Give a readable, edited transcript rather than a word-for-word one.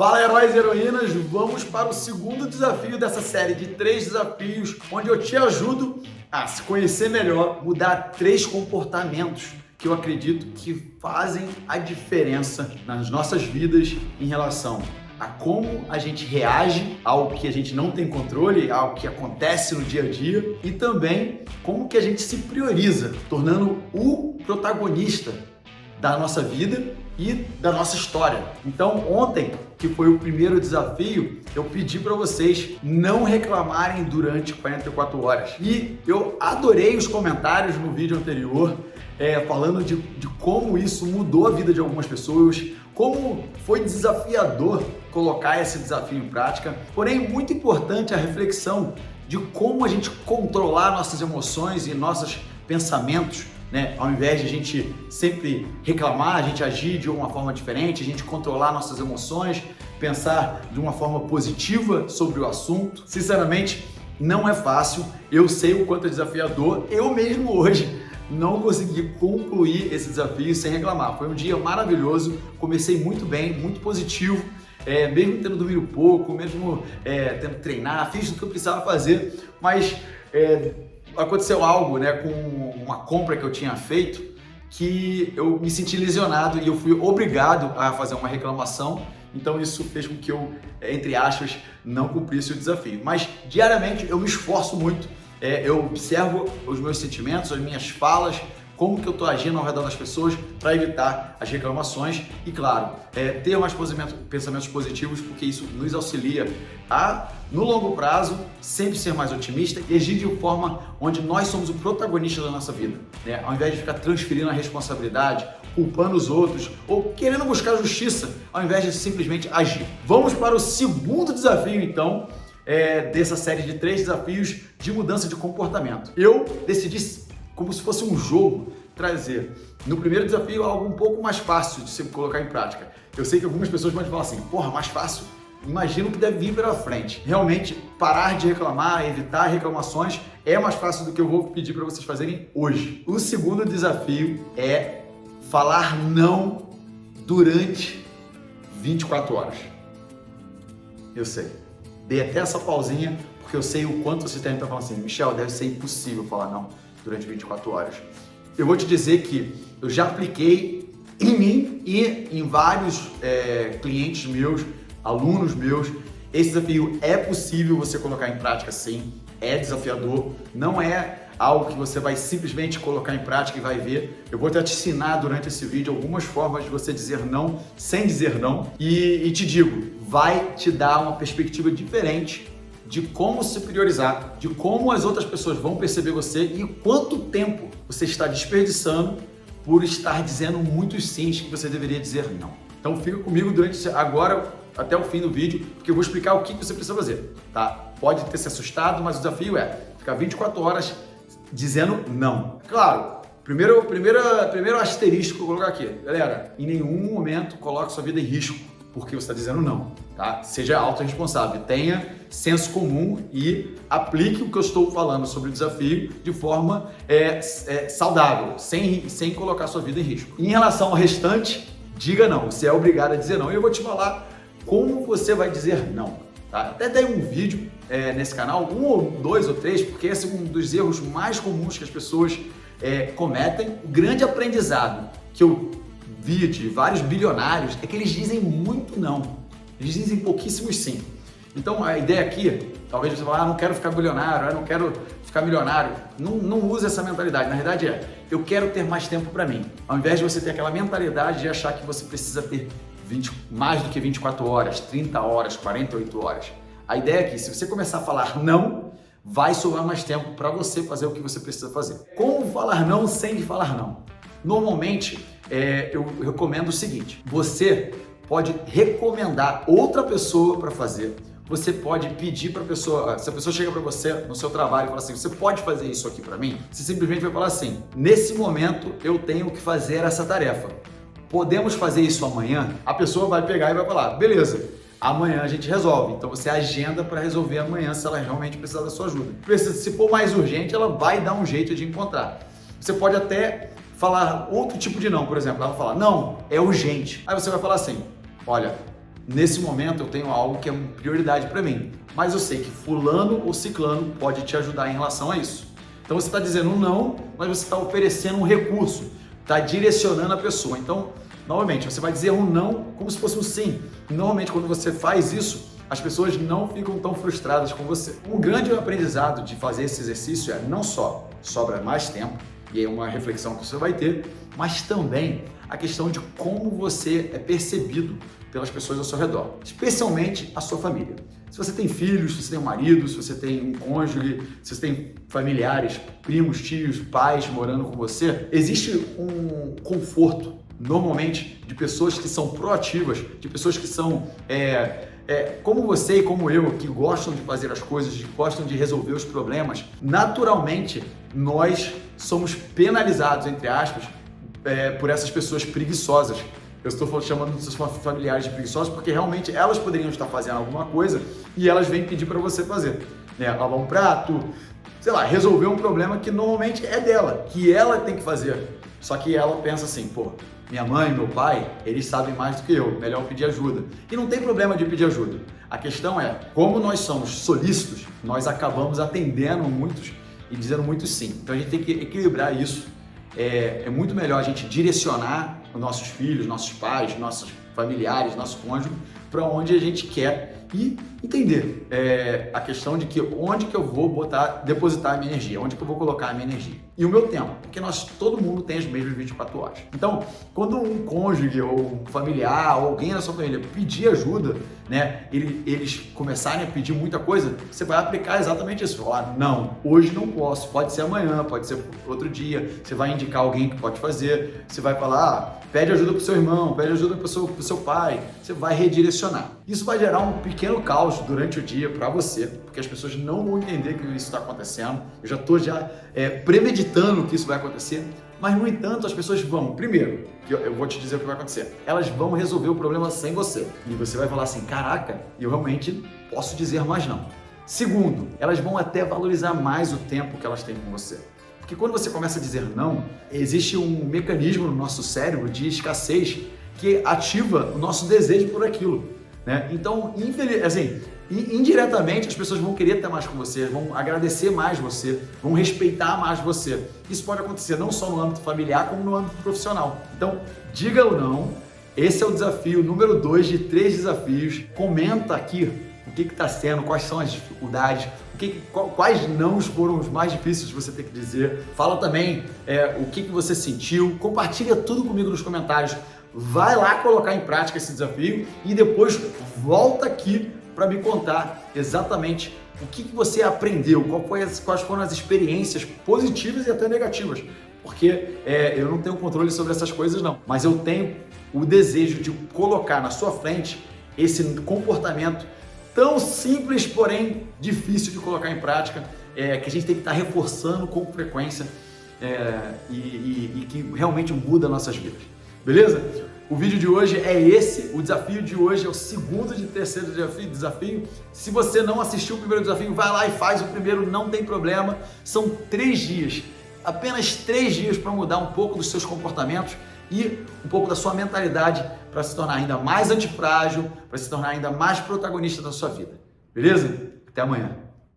Fala, heróis e heroínas! Vamos para o segundo desafio dessa série de 3 desafios, onde eu te ajudo a se conhecer melhor, mudar 3 comportamentos que eu acredito que fazem a diferença nas nossas vidas em relação a como a gente reage ao que a gente não tem controle, ao que acontece no dia a dia, e também como que a gente se prioriza, tornando o protagonista da nossa vida e da nossa história. Então, ontem, que foi o primeiro desafio, eu pedi para vocês não reclamarem durante 44 horas. E eu adorei os comentários no vídeo anterior, falando de como isso mudou a vida de algumas pessoas, como foi desafiador colocar esse desafio em prática. Porém, muito importante a reflexão de como a gente controlar nossas emoções e nossos pensamentos, né? Ao invés de a gente sempre reclamar, a gente agir de uma forma diferente, a gente controlar nossas emoções, pensar de uma forma positiva sobre o assunto. Sinceramente, não é fácil, eu sei o quanto é desafiador, eu mesmo hoje não consegui concluir esse desafio sem reclamar. Foi um dia maravilhoso, comecei muito bem, muito positivo, mesmo tendo dormido pouco, mesmo tendo que treinar, fiz o que eu precisava fazer, mas aconteceu algo, né, com uma compra que eu tinha feito que eu me senti lesionado e eu fui obrigado a fazer uma reclamação. Então isso fez com que eu, entre aspas, não cumprisse o desafio. Mas diariamente eu me esforço muito, eu observo os meus sentimentos, as minhas falas, como que eu estou agindo ao redor das pessoas para evitar as reclamações e, claro, ter mais pensamentos positivos, porque isso nos auxilia a, no longo prazo, sempre ser mais otimista e agir de forma onde nós somos o protagonista da nossa vida, né? Ao invés de ficar transferindo a responsabilidade, culpando os outros ou querendo buscar justiça, ao invés de simplesmente agir. Vamos para o segundo desafio, então, dessa série de 3 desafios de mudança de comportamento. Eu decidi, como se fosse um jogo, trazer no primeiro desafio algo um pouco mais fácil de se colocar em prática. Eu sei que algumas pessoas podem falar assim, porra, mais fácil? Imagino que deve vir pela frente. Realmente, parar de reclamar, evitar reclamações é mais fácil do que eu vou pedir para vocês fazerem hoje. O segundo desafio é falar não durante 24 horas. Eu sei. Dei até essa pausinha, porque eu sei o quanto você tem para falar assim, Michel, deve ser impossível falar não durante 24 horas. Eu vou te dizer que eu já apliquei em mim e em vários clientes meus, alunos meus. Esse desafio é possível você colocar em prática, sim, é desafiador, não é algo que você vai simplesmente colocar em prática e vai ver. Eu vou até te ensinar durante esse vídeo algumas formas de você dizer não sem dizer não e te digo, vai te dar uma perspectiva diferente de como se priorizar, de como as outras pessoas vão perceber você e quanto tempo você está desperdiçando por estar dizendo muitos sims que você deveria dizer não. Então fica comigo durante agora até o fim do vídeo, porque eu vou explicar o que você precisa fazer, tá? Pode ter se assustado, mas o desafio é ficar 24 horas dizendo não. Claro, primeiro asterisco que eu vou colocar aqui. Galera, em nenhum momento coloque sua vida em risco porque você está dizendo não, tá? Seja autorresponsável, tenha senso comum e aplique o que eu estou falando sobre o desafio de forma saudável, sem colocar sua vida em risco. Em relação ao restante, diga não, você é obrigado a dizer não. E eu vou te falar como você vai dizer não, tá? Até dei um vídeo nesse canal, 1 ou 2 ou 3, porque esse é um dos erros mais comuns que as pessoas cometem. O grande aprendizado que eu vi de vários bilionários é que eles dizem muito não, eles dizem pouquíssimos sim. Então a ideia aqui, talvez você fale, não quero ficar bilionário, não quero ficar milionário, não use essa mentalidade. Na verdade eu quero ter mais tempo para mim, ao invés de você ter aquela mentalidade de achar que você precisa ter mais do que 24 horas, 30 horas, 48 horas. A ideia é que se você começar a falar não, vai sobrar mais tempo para você fazer o que você precisa fazer. Como falar não sem falar não? Normalmente, eu recomendo o seguinte, você pode recomendar outra pessoa para fazer, você pode pedir para a pessoa, se a pessoa chega para você no seu trabalho e fala assim, você pode fazer isso aqui para mim? Você simplesmente vai falar assim, nesse momento eu tenho que fazer essa tarefa, podemos fazer isso amanhã? A pessoa vai pegar e vai falar, beleza, amanhã a gente resolve. Então você agenda para resolver amanhã se ela realmente precisar da sua ajuda. Se for mais urgente, ela vai dar um jeito de encontrar. Você pode até falar outro tipo de não, por exemplo, ela vai falar, não, é urgente. Aí você vai falar assim, olha, nesse momento eu tenho algo que é uma prioridade para mim, mas eu sei que fulano ou ciclano pode te ajudar em relação a isso. Então você está dizendo um não, mas você está oferecendo um recurso, está direcionando a pessoa. Então, novamente, você vai dizer um não como se fosse um sim. E, normalmente, quando você faz isso, as pessoas não ficam tão frustradas com você. Um grande aprendizado de fazer esse exercício é não só sobra mais tempo, e aí uma reflexão que você vai ter, mas também a questão de como você é percebido pelas pessoas ao seu redor, especialmente a sua família. Se você tem filhos, se você tem um marido, se você tem um cônjuge, se você tem familiares, primos, tios, pais morando com você, existe um conforto, normalmente, de pessoas que são proativas, de pessoas que são como você e como eu, que gostam de fazer as coisas, que gostam de resolver os problemas. Naturalmente, nós somos penalizados, entre aspas, por essas pessoas preguiçosas. Eu estou chamando dos seus familiares de preguiçosos porque realmente elas poderiam estar fazendo alguma coisa e elas vêm pedir para você fazer, né? Lavar um prato, sei lá, resolver um problema que normalmente é dela, que ela tem que fazer. Só que ela pensa assim, pô, minha mãe, meu pai, eles sabem mais do que eu, melhor pedir ajuda. E não tem problema de pedir ajuda. A questão é, como nós somos solícitos, nós acabamos atendendo muitos e dizendo muitos sim. Então a gente tem que equilibrar isso. É muito melhor a gente direcionar os nossos filhos, nossos pais, nossos familiares, nosso cônjuge para onde a gente quer e entender a questão de que onde que eu vou depositar a minha energia, onde que eu vou colocar a minha energia. E o meu tempo, porque todo mundo tem as mesmas 24 horas. Então, quando um cônjuge ou um familiar ou alguém na sua família pedir ajuda, né, eles começarem a pedir muita coisa, você vai aplicar exatamente isso. Falar, não, hoje não posso, pode ser amanhã, pode ser outro dia, você vai indicar alguém que pode fazer, você vai falar, pede ajuda pro seu irmão, pede ajuda pro seu pai, você vai redirecionar. Isso vai gerar um pequeno caos durante o dia para você, porque as pessoas não vão entender que isso está acontecendo. Eu já estou premeditando que isso vai acontecer, mas no entanto as pessoas vão, primeiro, eu vou te dizer o que vai acontecer, elas vão resolver o problema sem você. E você vai falar assim, caraca, eu realmente posso dizer mais não. Segundo, elas vão até valorizar mais o tempo que elas têm com você. Porque quando você começa a dizer não, existe um mecanismo no nosso cérebro de escassez que ativa o nosso desejo por aquilo, né? Então, indiretamente, as pessoas vão querer estar mais com você, vão agradecer mais você, vão respeitar mais você. Isso pode acontecer não só no âmbito familiar, como no âmbito profissional. Então, diga o não. Esse é o desafio número 2 de 3 desafios. Comenta aqui o que está sendo, quais são as dificuldades, quais nãos foram os mais difíceis de você ter que dizer. Fala também o que você sentiu. Compartilha tudo comigo nos comentários. Vai lá colocar em prática esse desafio e depois volta aqui para me contar exatamente o que você aprendeu, quais foram as experiências positivas e até negativas. Porque eu não tenho controle sobre essas coisas não, mas eu tenho o desejo de colocar na sua frente esse comportamento tão simples, porém difícil de colocar em prática, que a gente tem que estar reforçando com frequência e que realmente muda nossas vidas. Beleza? O vídeo de hoje é esse, o desafio de hoje é o segundo de terceiro desafio. Se você não assistiu o primeiro desafio, vai lá e faz o primeiro, não tem problema. São 3 dias, apenas 3 dias para mudar um pouco dos seus comportamentos e um pouco da sua mentalidade para se tornar ainda mais antifrágil, para se tornar ainda mais protagonista da sua vida. Beleza? Até amanhã.